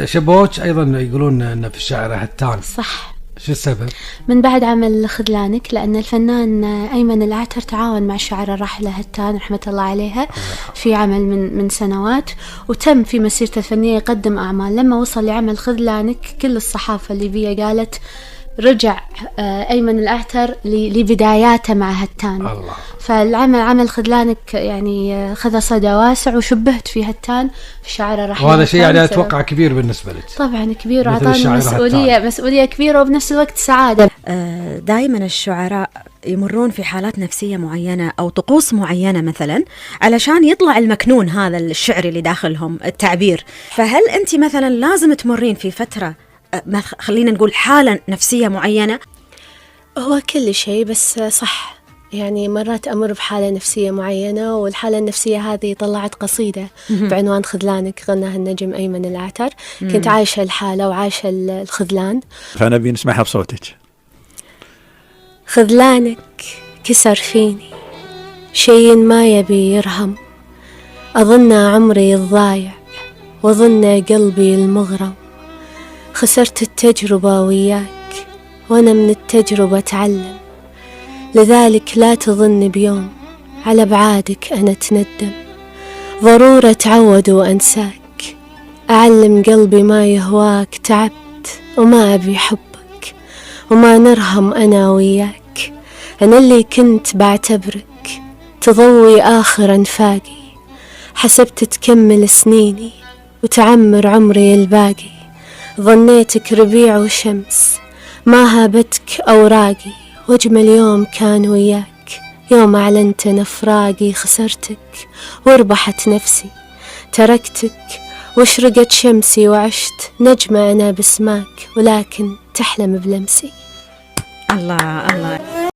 شبوك أيضا يقولون أن في الشاعر هتان، صح. شو السبب؟ من بعد عمل خذلانك، لأن الفنان أيمن العتر تعاون مع الشاعرة الراحلة هتان رحمة الله عليها في عمل من سنوات، وتم في مسيرته الفنية يقدم أعمال. لما وصل لعمل خذلانك كل الصحافة الليبية قالت رجع أيمن العتر لبداياته مع هتان. الله. فالعمل خذلانك يعني خذ صدى واسع، وشبهت في هتان في الشاعرة الراحلة. وهذا شيء يعني أتوقع كبير بالنسبة لك. طبعا كبير، وعطاني مسؤولية كبيرة وبنفس الوقت سعادة. دائما الشعراء يمرون في حالات نفسية معينة أو طقوس معينة مثلا علشان يطلع المكنون هذا الشعري اللي داخلهم، التعبير. فهل أنت مثلا لازم تمرين في فترة خلينا نقول حالة نفسية معينة؟ هو كل شيء، بس صح يعني مرات أمر بحالة نفسية معينة، والحالة النفسية هذه طلعت قصيدة بعنوان خذلانك غناها النجم أيمن العتر. كنت عايشة الحالة وعايشة الخذلان، فأنا بنسمعها بصوتك. خذلانك كسر فيني شيء ما يبي يرهم، أظن عمري الضايع وظن قلبي المغرم، خسرت التجربة وياك وأنا من التجربة أتعلم، لذلك لا تظن بيوم على بعادك أنا أتندم، ضرورة تعود وأنساك، أعلم قلبي ما يهواك، تعبت وما أبي حبك وما نرهم أنا وياك، أنا اللي كنت بعتبرك تضوي آخر أنفاقي، حسبت تكمل سنيني وتعمر عمري الباقي، ظنيتك ربيع وشمس ما هابتك أوراقي، واجمل يوم كان وياك يوم أعلنت نفراقي، خسرتك وربحت نفسي، تركتك واشرقت شمسي، وعشت نجمة أنا بسماك ولكن تحلم بلمسي. الله الله.